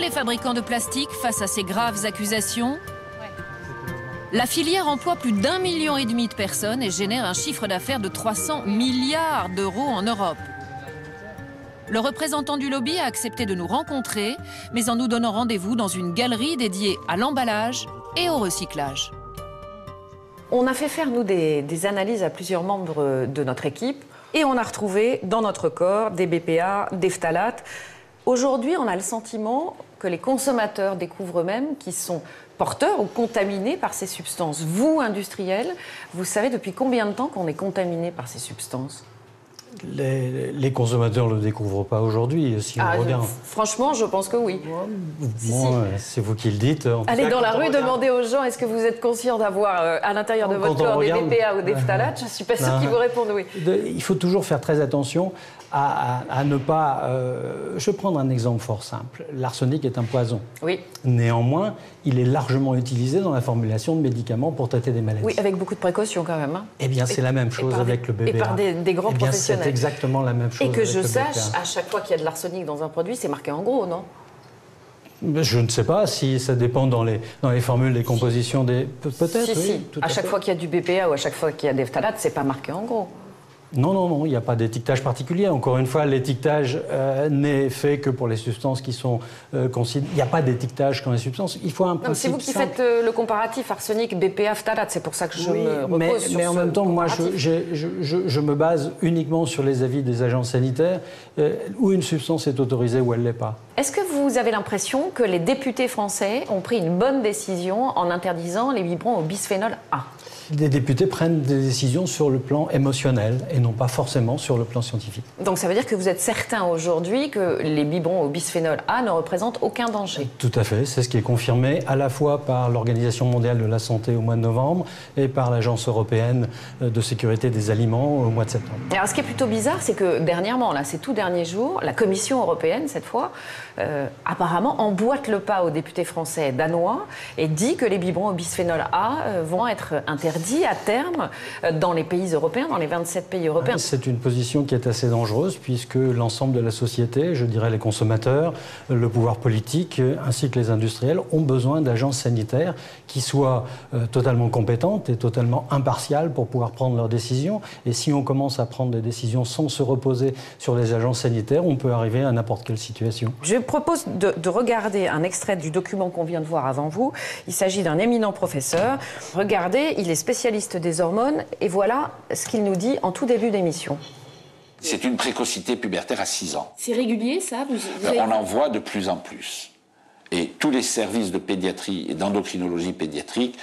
les fabricants de plastique face à ces graves accusations? La filière emploie plus d'1,5 million de personnes et génère un chiffre d'affaires de 300 milliards d'euros en Europe. Le représentant du lobby a accepté de nous rencontrer, mais en nous donnant rendez-vous dans une galerie dédiée à l'emballage et au recyclage. On a fait faire, nous, des analyses à plusieurs membres de notre équipe et on a retrouvé dans notre corps des BPA, des phtalates. Aujourd'hui, on a le sentiment que les consommateurs découvrent eux-mêmes qu'ils sont porteurs ou contaminés par ces substances. Vous, industriels, vous savez depuis combien de temps qu'on est contaminé par ces substances ? Les consommateurs ne le découvrent pas aujourd'hui, si on regarde. Franchement, je pense que oui. Bon, c'est vous qui le dites. Allez dans la rue, demandez aux gens, est-ce que vous êtes conscient d'avoir à l'intérieur de votre corps des BPA ou des phtalates? Je ne suis pas sûre qu'ils vous répondent oui. Il faut toujours faire très attention à ne pas... Je vais prendre un exemple fort simple. L'arsenic est un poison. Oui. Néanmoins, il est largement utilisé dans la formulation de médicaments pour traiter des maladies. Oui, avec beaucoup de précautions quand même. Hein. Eh bien, c'est la même chose avec le BPA. Et par des grands professionnels. C'est exactement la même chose. Et que je sache, à chaque fois qu'il y a de l'arsenic dans un produit, c'est marqué en gros, non? Je ne sais pas si ça dépend dans les formules des compositions des... Peut-être, si, oui. À chaque fois qu'il y a du BPA ou à chaque fois qu'il y a des phtalates, c'est pas marqué en gros. Non, il n'y a pas d'étiquetage particulier. Encore une fois, l'étiquetage n'est fait que pour les substances qui sont considérées. Il n'y a pas d'étiquetage quand les substances. Il faut un principe. C'est vous qui faites le comparatif arsenic, BPA, phthalate. C'est pour ça que je me repose sur mais en même temps, moi, je me base uniquement sur les avis des agences sanitaires où une substance est autorisée ou elle ne l'est pas. Est-ce que vous avez l'impression que les députés français ont pris une bonne décision en interdisant les biberons au bisphénol A? Les députés prennent des décisions sur le plan émotionnel et non pas forcément sur le plan scientifique. Donc ça veut dire que vous êtes certain aujourd'hui que les biberons au bisphénol A ne représentent aucun danger? Tout à fait, c'est ce qui est confirmé à la fois par l'Organisation mondiale de la santé au mois de novembre et par l'Agence européenne de sécurité des aliments au mois de septembre. Alors ce qui est plutôt bizarre, c'est que dernièrement, là, ces tout derniers jours, la Commission européenne, cette fois, apparemment emboîte le pas aux députés français et danois et dit que les biberons au bisphénol A vont être interdits à terme dans les pays européens, dans les 27 pays européens. C'est une position qui est assez dangereuse puisque l'ensemble de la société, je dirais les consommateurs, le pouvoir politique ainsi que les industriels ont besoin d'agences sanitaires qui soient totalement compétentes et totalement impartiales pour pouvoir prendre leurs décisions. Et si on commence à prendre des décisions sans se reposer sur les agences sanitaires, on peut arriver à n'importe quelle situation. Je propose de regarder un extrait du document qu'on vient de voir avant vous. Il s'agit d'un éminent professeur. Regardez, il est spécialiste des hormones et voilà ce qu'il nous dit en tout début d'émission. C'est une précocité pubertaire à 6 ans. C'est régulier ça On en voit de plus en plus. Et tous les services de pédiatrie et d'endocrinologie pédiatrique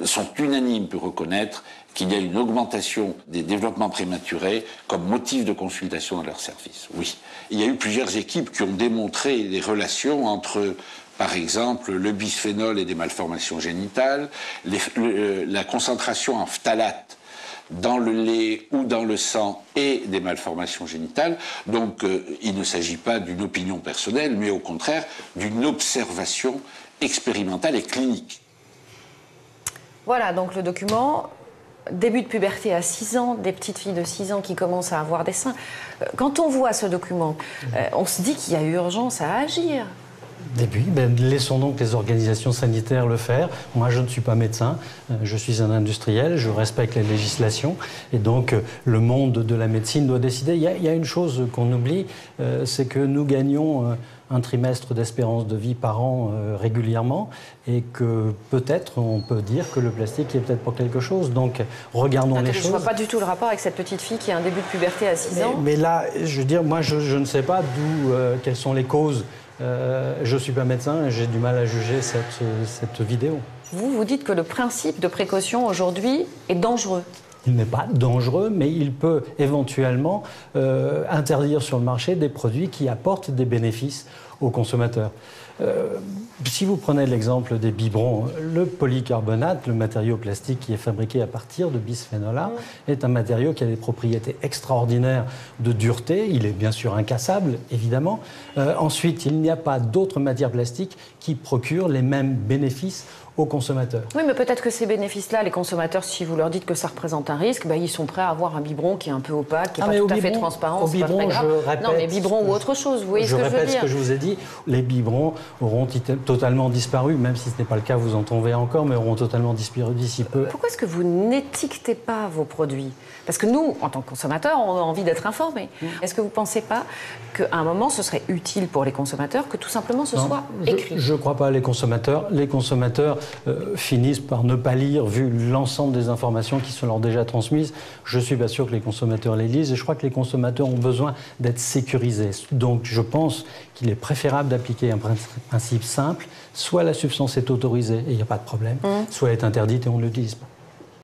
sont unanimes pour reconnaître qu'il y a une augmentation des développements prématurés comme motif de consultation dans leur service. Oui. Il y a eu plusieurs équipes qui ont démontré les relations entre, par exemple, le bisphénol et des malformations génitales, la concentration en phthalate dans le lait ou dans le sang et des malformations génitales. Donc, il ne s'agit pas d'une opinion personnelle, mais au contraire d'une observation expérimentale et clinique. Voilà, donc le document, début de puberté à 6 ans, des petites filles de 6 ans qui commencent à avoir des seins. Quand on voit ce document, on se dit qu'il y a urgence à agir. Et puis, laissons donc les organisations sanitaires le faire. Moi, je ne suis pas médecin, je suis un industriel, je respecte les législations. Et donc, le monde de la médecine doit décider. Il y a une chose qu'on oublie, c'est que nous gagnons un trimestre d'espérance de vie par an régulièrement et que peut-être on peut dire que le plastique est peut-être pour quelque chose. Donc, regardons les choses. Je ne vois pas du tout le rapport avec cette petite fille qui a un début de puberté à 6 ans. Mais là, je veux dire, moi, je ne sais pas quelles sont les causes. Je ne suis pas médecin et j'ai du mal à juger cette vidéo. Vous dites que le principe de précaution aujourd'hui est dangereux. Il n'est pas dangereux, mais il peut éventuellement interdire sur le marché des produits qui apportent des bénéfices aux consommateurs. Si vous prenez l'exemple des biberons, le polycarbonate, le matériau plastique qui est fabriqué à partir de bisphénol A, est un matériau qui a des propriétés extraordinaires de dureté. Il est bien sûr incassable, évidemment. Ensuite, il n'y a pas d'autres matières plastiques qui procurent les mêmes bénéfices aux consommateurs. Oui, mais peut-être que ces bénéfices-là, les consommateurs, si vous leur dites que ça représente un risque, ils sont prêts à avoir un biberon qui est un peu opaque, qui n'est pas tout à fait transparent, c'est pas très grave. Non, mais biberon ou autre chose, vous voyez ce que je veux dire. Je répète ce que je vous ai dit. interdit, les biberons auront totalement disparu, même si ce n'est pas le cas, vous en tombez encore, mais auront totalement disparu d'ici peu. Pourquoi est-ce que vous n'étiquetez pas vos produits? Parce que nous, en tant que consommateurs, on a envie d'être informés. Est-ce que vous ne pensez pas qu'à un moment, ce serait utile pour les consommateurs que tout simplement ce soit écrit? Je ne crois pas les consommateurs. Les consommateurs finissent par ne pas lire, vu l'ensemble des informations qui sont leur déjà transmises. Je ne suis pas sûr que les consommateurs les lisent et je crois que les consommateurs ont besoin d'être sécurisés. Donc je pense qu'il est préférable d'appliquer un principe simple. Soit la substance est autorisée et il n'y a pas de problème, soit elle est interdite et on ne l'utilise pas.